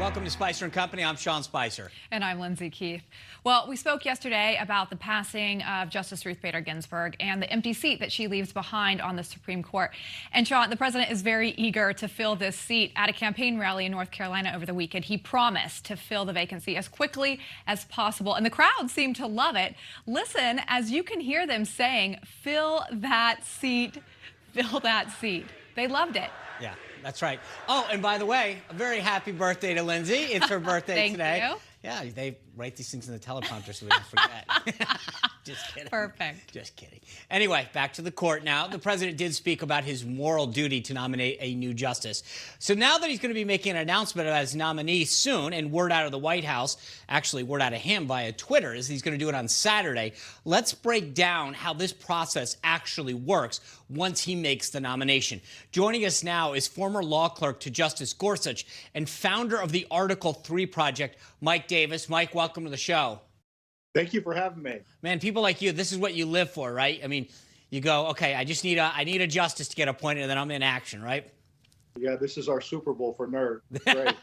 Welcome to Spicer and Company. I'm Sean Spicer. And I'm Lindsay Keith. Well, we spoke yesterday about the passing of Justice Ruth Bader Ginsburg and the empty seat that she leaves behind on the Supreme Court. And Sean, the president is very eager to fill this seat. At a campaign rally in North Carolina over the weekend, he promised to fill the vacancy as quickly as possible. And the crowd seemed to love it. Listen, as you can hear them saying, "Fill that seat, fill that seat." They loved it. Yeah, that's right. Oh, and by the way, a very happy birthday to Lindsay. It's her birthday today. Thank you. Yeah, they write these things in the teleprompter so we don't forget. Just kidding. Perfect. Just kidding. Anyway, back to the court now. The president did speak about his moral duty to nominate a new justice. So now that he's going to be making an announcement about his nominee soon, and word out of the White House, actually word out of him via Twitter, is he's going to do it on Saturday. Let's break down how this process actually works once he makes the nomination. Joining us now is former law clerk to Justice Gorsuch and founder of the Article 3 Project, Mike Davis. Mike, welcome to the show. Thank you for having me. Man, people like you, this is what you live for, right? I mean, you go, okay, I need a justice to get appointed, and then I'm in action, right? Yeah, this is our Super Bowl for nerds. Great.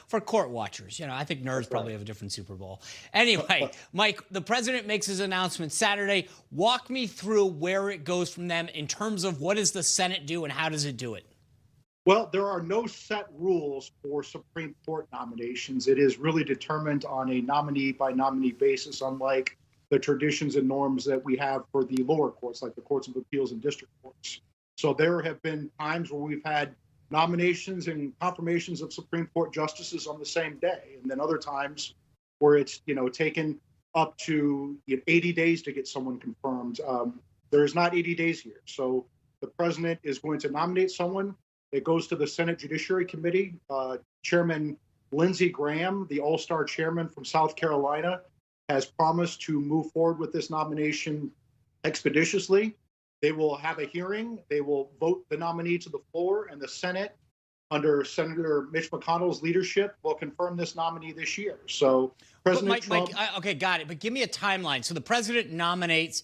For court watchers. You know, I think nerds probably have a different Super Bowl. Anyway, Mike, the president makes his announcement Saturday. Walk me through where it goes from them in terms of what does the Senate do and how does it do it? Well, there are no set rules for Supreme Court nominations. It is really determined on a nominee-by-nominee basis, unlike the traditions and norms that we have for the lower courts, like the courts of appeals and district courts. So there have been times where we've had nominations and confirmations of Supreme Court justices on the same day, and then other times where it's taken up to 80 days to get someone confirmed. There is not 80 days here. So the president is going to nominate someone. It goes to the Senate Judiciary Committee. Chairman Lindsey Graham, the all-star chairman from South Carolina, has promised to move forward with this nomination expeditiously. They will have a hearing. They will vote the nominee to the floor, and the Senate, under Senator Mitch McConnell's leadership, will confirm this nominee this year. So President Trump... Mike, okay, got it. But give me a timeline. So the president nominates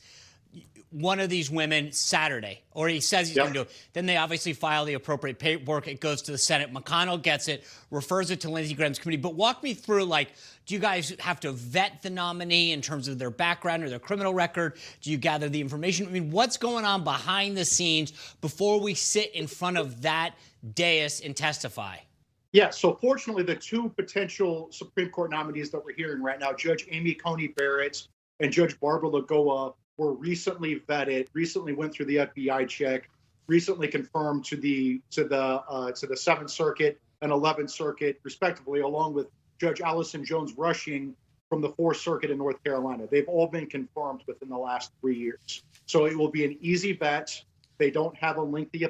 one of these women Saturday, or he says he's going to do it. Then they obviously file the appropriate paperwork. It goes to the Senate. McConnell gets it, refers it to Lindsey Graham's committee. But walk me through, do you guys have to vet the nominee in terms of their background or their criminal record? Do you gather the information? I mean, what's going on behind the scenes before we sit in front of that dais and testify? Yeah, so fortunately, the two potential Supreme Court nominees that we're hearing right now, Judge Amy Coney Barrett and Judge Barbara Lagoa, were recently vetted, recently went through the FBI check, recently confirmed to the 7th Circuit and 11th Circuit, respectively, along with Judge Allison Jones Rushing from the 4th Circuit in North Carolina. They've all been confirmed within the last 3 years. So it will be an easy vet. They don't have a lengthy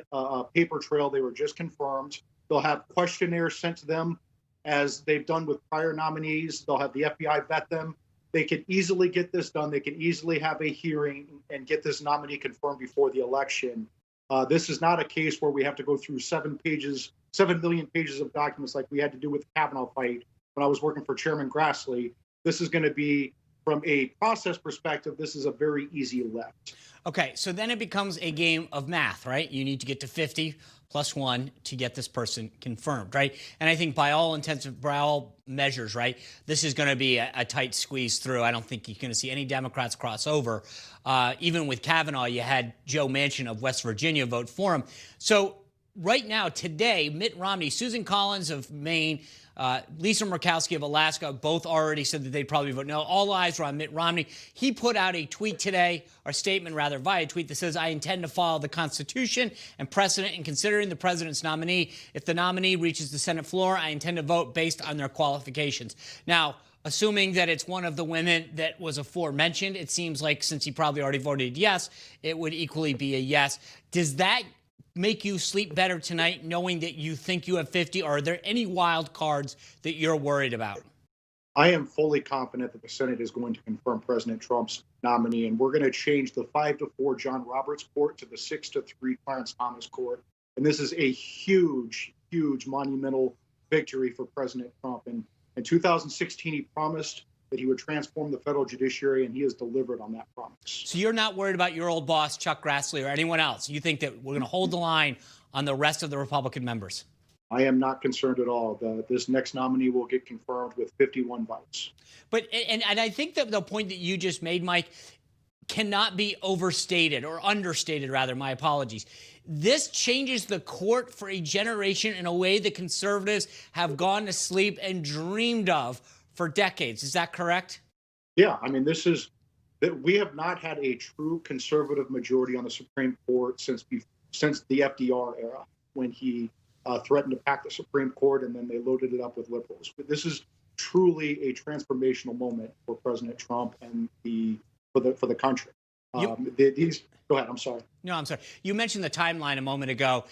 paper trail. They were just confirmed. They'll have questionnaires sent to them as they've done with prior nominees. They'll have the FBI vet them. They could easily get this done. They can easily have a hearing and get this nominee confirmed before the election. This is not a case where we have to go through 7 million pages of documents like we had to do with the Kavanaugh fight when I was working for Chairman Grassley. This is going to be, from a process perspective, this is a very easy lift. Okay, so then it becomes a game of math, right? You need to get to 50 plus 1 to get this person confirmed, right? And I think by all measures, right, this is going to be a tight squeeze through. I don't think you're going to see any Democrats cross over. Even with Kavanaugh, you had Joe Manchin of West Virginia vote for him. So right now, today, Mitt Romney, Susan Collins of Maine, Lisa Murkowski of Alaska both already said that they'd probably vote no. All eyes were on Mitt Romney. He put out a tweet today, or statement rather, via tweet that says, "I intend to follow the Constitution and precedent in considering the president's nominee. If the nominee reaches the Senate floor, I intend to vote based on their qualifications." Now, assuming that it's one of the women that was aforementioned, it seems like since he probably already voted yes, it would equally be a yes. Does that make you sleep better tonight knowing that you think you have 50? Or are there any wild cards that you're worried about? I am fully confident that the Senate is going to confirm President Trump's nominee, and we're going to change the 5-4 John Roberts court to the 6-3 Clarence Thomas court. And this is a huge, huge monumental victory for President Trump. And in 2016, he promised that he would transform the federal judiciary, and he has delivered on that promise. So you're not worried about your old boss, Chuck Grassley, or anyone else? You think that we're going to hold the line on the rest of the Republican members? I am not concerned at all. This next nominee will get confirmed with 51 votes. But and I think that the point that you just made, Mike, cannot be overstated or understated, rather. My apologies. This changes the court for a generation in a way that conservatives have gone to sleep and dreamed of for decades. Is that correct? Yeah, I mean, we have not had a true conservative majority on the Supreme Court since the FDR era, when he threatened to pack the Supreme Court and then they loaded it up with liberals. But this is truly a transformational moment for President Trump and for the country. Go ahead. I'm sorry. No, I'm sorry. You mentioned the timeline a moment ago.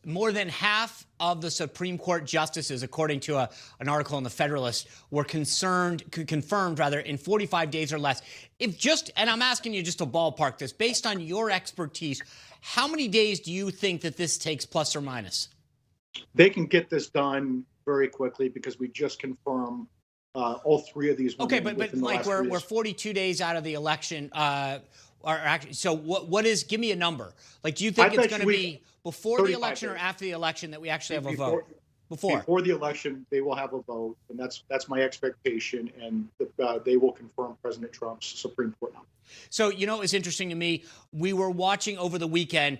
More than half of the Supreme Court justices, according to an article in the Federalist, were confirmed in 45 days or less. And I'm asking you just to ballpark this, based on your expertise, how many days do you think that this takes, plus or minus? They can get this done very quickly because we just confirmed all three of these. Okay, but Mike, we're 42 days out of the election. So what is? Give me a number. Like, do you think it's going to be before the election or after the election that we actually have a vote? Before the election, they will have a vote, and that's my expectation. And they will confirm President Trump's Supreme Court nominee. So, it's interesting to me. We were watching over the weekend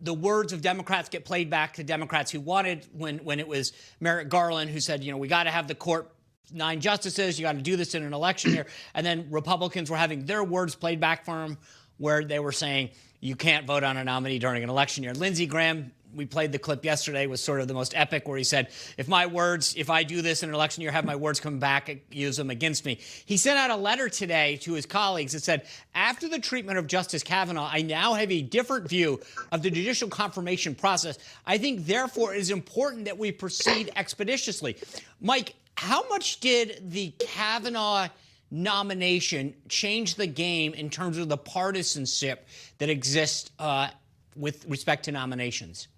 the words of Democrats get played back to Democrats who wanted, when it was Merrick Garland who said, we got to have the court 9 justices, you got to do this in an election year. And then Republicans were having their words played back for them, where they were saying you can't vote on a nominee during an election year. Lindsey Graham, we played the clip yesterday, was sort of the most epic, where he said, if I do this in an election year, have my words come back, use them against me. He sent out a letter today to his colleagues that said, after the treatment of Justice Kavanaugh, I now have a different view of the judicial confirmation process. I think, therefore, it is important that we proceed expeditiously. Mike, how much did the Kavanaugh nomination change the game in terms of the partisanship that exists with respect to nominations?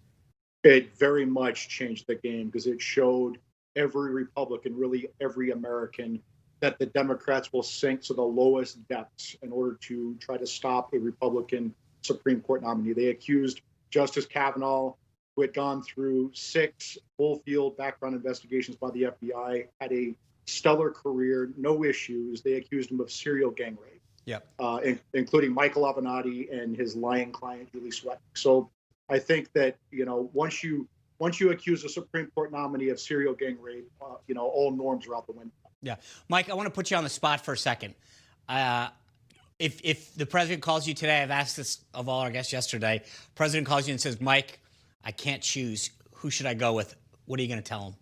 It very much changed the game because it showed every Republican, really every American, that the Democrats will sink to the lowest depths in order to try to stop a Republican Supreme Court nominee. They accused Justice Kavanaugh, who had gone through 6 full-field background investigations by the FBI, had a stellar career, no issues. They accused him of serial gang rape, including Michael Avenatti and his lying client, Julie Swetnick. So I think that, once you accuse a Supreme Court nominee of serial gang rape, all norms are out the window. Yeah. Mike, I want to put you on the spot for a second. If the president calls you today, I've asked this of all our guests yesterday, president calls you and says, Mike, I can't choose. Who should I go with? What are you going to tell him?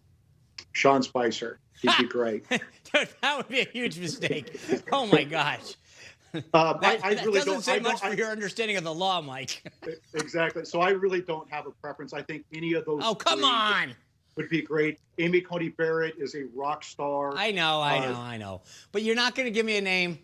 Sean Spicer. He'd be great. That would be a huge mistake. Oh, my gosh. That really doesn't say much for your understanding of the law, Mike. Exactly. So I really don't have a preference. I think any of those come on, would be great. Amy Coney Barrett is a rock star. I know. But you're not going to give me a name.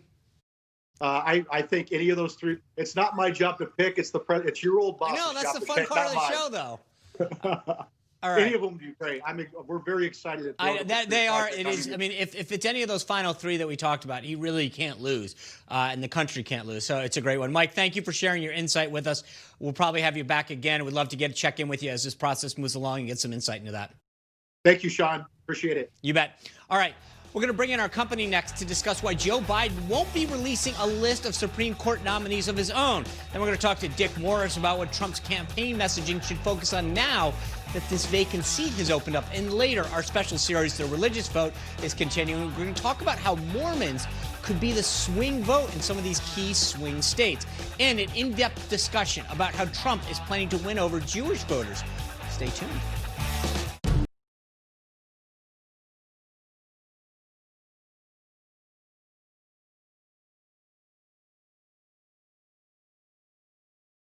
I think any of those 3. It's not my job to pick. It's your old boss. I know, that's the fun part of the show, though. All right. Any of them would be great. We're very excited. They are. It is. I mean, if it's any of those final 3 that we talked about, he really can't lose, and the country can't lose. So it's a great one. Mike, thank you for sharing your insight with us. We'll probably have you back again. We'd love to check in with you as this process moves along and get some insight into that. Thank you, Sean. Appreciate it. You bet. All right. We're going to bring in our company next to discuss why Joe Biden won't be releasing a list of Supreme Court nominees of his own. Then we're going to talk to Dick Morris about what Trump's campaign messaging should focus on now that this vacant seat has opened up. And later, our special series, The Religious Vote, is continuing. We're going to talk about how Mormons could be the swing vote in some of these key swing states, and an in-depth discussion about how Trump is planning to win over Jewish voters. Stay tuned.